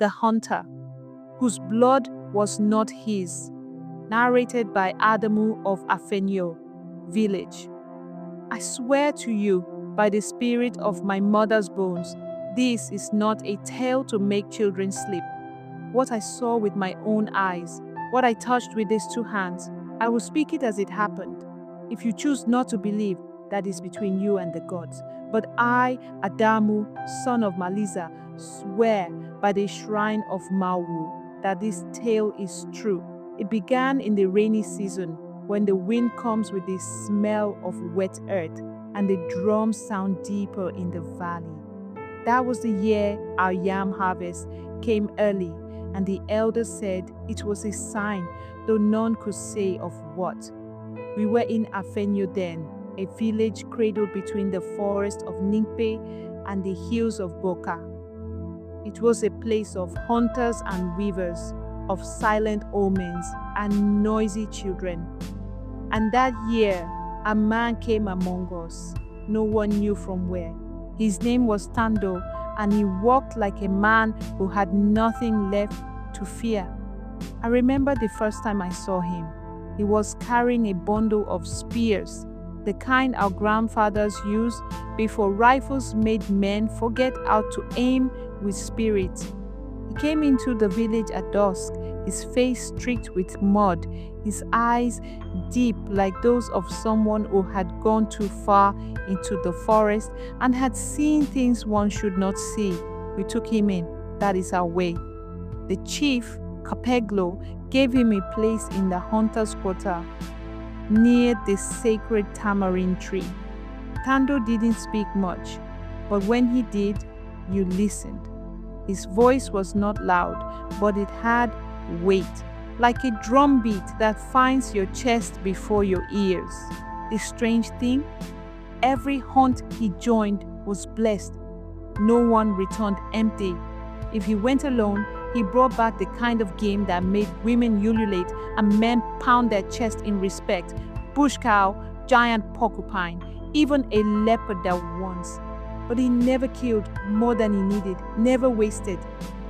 the hunter, whose blood was not his. Narrated by Adamu of Afenyo village. I swear to you, by the spirit of my mother's bones, this is not a tale to make children sleep. What I saw with my own eyes, what I touched with these two hands, I will speak it as it happened. If you choose not to believe, that is between you and the gods. But I, Adamu, son of Maliza, swear by the shrine of Mawu that this tale is true. It began in the rainy season, when the wind comes with the smell of wet earth and the drums sound deeper in the valley. That was the year our yam harvest came early, and the elders said it was a sign, though none could say of what. We were in Afenyo then, a village cradled between the forest of Nimpe and the hills of Boka. It was a place of hunters and weavers, of silent omens and noisy children. And that year, a man came among us, no one knew from where. His name was Tando, and he walked like a man who had nothing left to fear. I remember the first time I saw him. He was carrying a bundle of spears, the kind our grandfathers used before rifles made men forget how to aim with spirit. He came into the village at dusk, his face streaked with mud, his eyes deep like those of someone who had gone too far into the forest and had seen things one should not see. We took him in. That is our way. The chief, Capeglo, gave him a place in the hunter's quarter near the sacred tamarind tree. Tando didn't speak much, but when he did, you listened. His voice was not loud, but it had weight, like a drumbeat that finds your chest before your ears. The strange thing, every hunt he joined was blessed. No one returned empty. If he went alone, he brought back the kind of game that made women ululate and men pound their chest in respect. Bush cow, giant porcupine, even a leopard that once. But he never killed more than he needed, never wasted.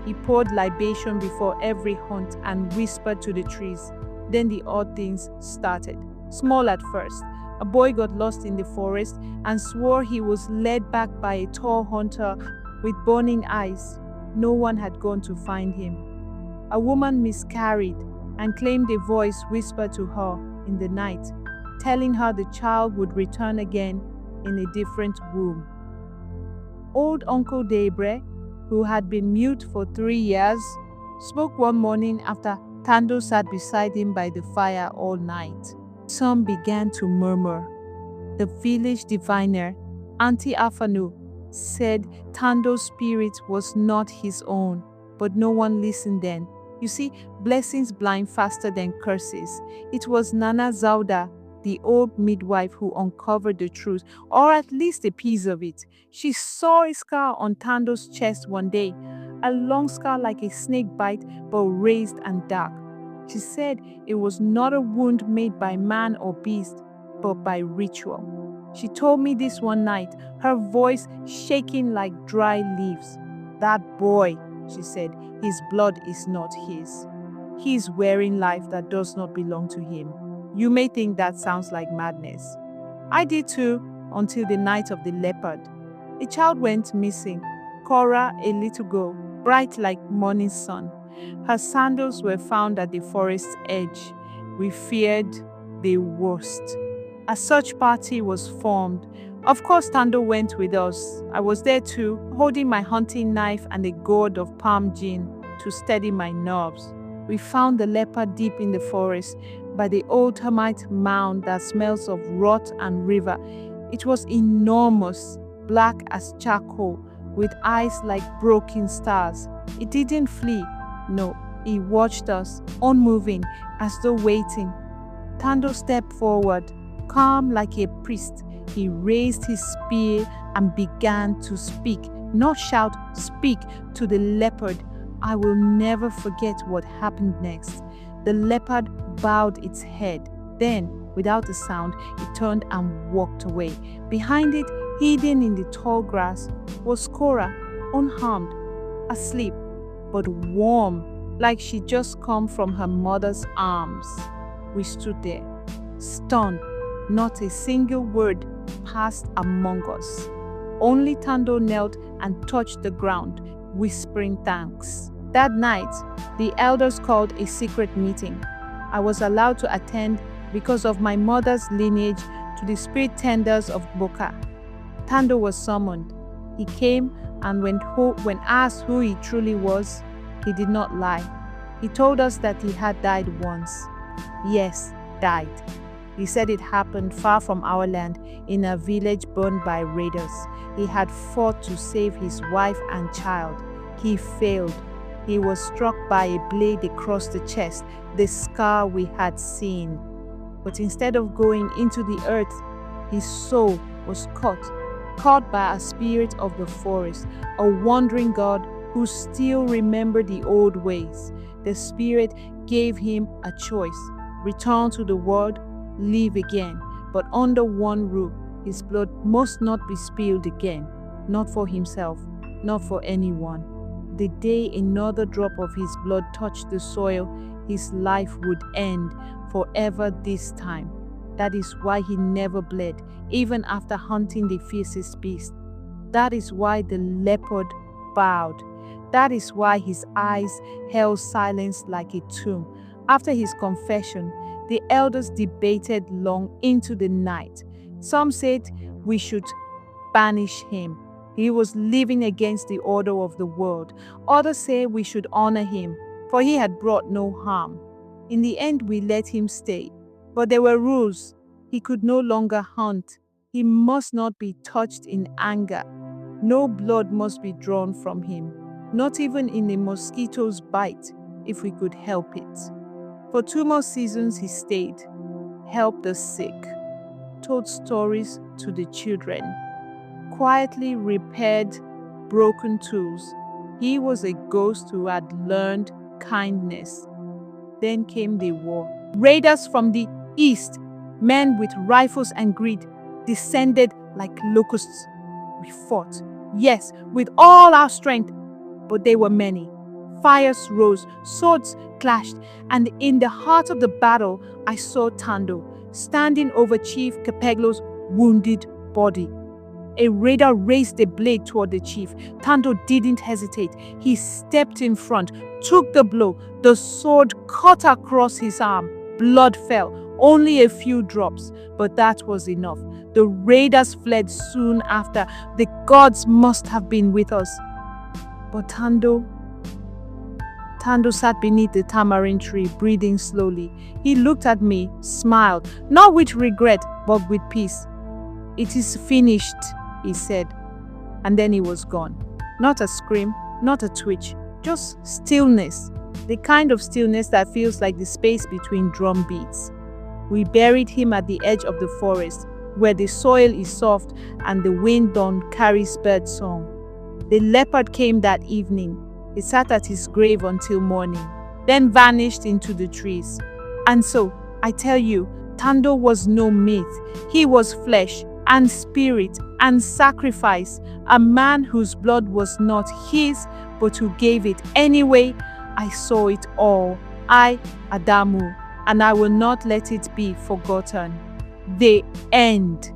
He poured libation before every hunt and whispered to the trees. Then the odd things started. Small at first, a boy got lost in the forest and swore he was led back by a tall hunter with burning eyes. No one had gone to find him. A woman miscarried and claimed a voice whispered to her in the night, telling her the child would return again in a different womb. Old Uncle Debre, who had been mute for 3 years, spoke one morning after Tando sat beside him by the fire all night. Some began to murmur. The village diviner, Auntie Afanu, said Tando's spirit was not his own, but no one listened then. You see, blessings blind faster than curses. It was Nana Zauda, the old midwife, who uncovered the truth, or at least a piece of it. She saw a scar on Tando's chest one day, a long scar like a snake bite, but raised and dark. She said it was not a wound made by man or beast, but by ritual. She told me this one night, her voice shaking like dry leaves. That boy, she said, his blood is not his. He is wearing life that does not belong to him. You may think that sounds like madness. I did too, until the night of the leopard. A child went missing, Cora, a little girl, bright like morning sun. Her sandals were found at the forest's edge. We feared the worst. A search party was formed. Of course, Tando went with us. I was there too, holding my hunting knife and a gourd of palm gin to steady my nerves. We found the leopard deep in the forest, by the old termite mound that smells of rot and river. It was enormous, black as charcoal, with eyes like broken stars. It didn't flee. No, it watched us, unmoving, as though waiting. Tando stepped forward, calm like a priest. He raised his spear and began to speak, not shout, speak to the leopard. I will never forget what happened next. The leopard bowed its head. Then, without a sound, it turned and walked away. Behind it, hidden in the tall grass, was Cora, unharmed, asleep. but warm, like she'd just come from her mother's arms. We stood there, stunned. Not a single word passed among us. Only Tando knelt and touched the ground, whispering thanks. That night, the elders called a secret meeting. I was allowed to attend because of my mother's lineage to the spirit tenders of Boka. Tando was summoned. He came, and when asked who he truly was, he did not lie. He told us that he had died once. Yes, died. He said it happened far from our land, in a village burned by raiders. He had fought to save his wife and child. He failed. He was struck by a blade across the chest, the scar we had seen. But instead of going into the earth, his soul was caught by a spirit of the forest, a wandering god who still remembered the old ways. The spirit gave him a choice: return to the world, live again, but under one rule: his blood must not be spilled again, not for himself, not for anyone. The day another drop of his blood touched the soil, his life would end forever this time. That is why he never bled, even after hunting the fiercest beast. That is why the leopard bowed. That is why his eyes held silence like a tomb. After his confession, the elders debated long into the night. Some said we should banish him. He was living against the order of the world. Others say we should honor him, for he had brought no harm. In the end, we let him stay. But there were rules. He could no longer hunt. He must not be touched in anger. No blood must be drawn from him, not even in a mosquito's bite, if we could help it. For 2 more seasons he stayed, helped the sick, told stories to the children, quietly repaired broken tools. He was a ghost who had learned kindness. Then came the war. Raiders from the east, men with rifles and greed, descended like locusts. We fought, yes, with all our strength, but they were many. Fires rose, swords clashed, and in the heart of the battle, I saw Tando standing over Chief Capeglo's wounded body. A raider raised a blade toward the chief. Tando didn't hesitate. He stepped in front, took the blow. The sword cut across his arm. Blood fell, only a few drops, but that was enough. The raiders fled soon after. The gods must have been with us. But Tando sat beneath the tamarind tree, breathing slowly. He looked at me, smiled, not with regret, but with peace. "It is finished," he said, and then he was gone. Not a scream, not a twitch, just stillness. The kind of stillness that feels like the space between drum beats. We buried him at the edge of the forest, where the soil is soft and the wind dawn carries bird song. The leopard came that evening. He sat at his grave until morning, then vanished into the trees. And so, I tell you, Tando was no myth. He was flesh and spirit and sacrifice, a man whose blood was not his, but who gave it anyway. I saw it all, I, Adamu, and I will not let it be forgotten. The end.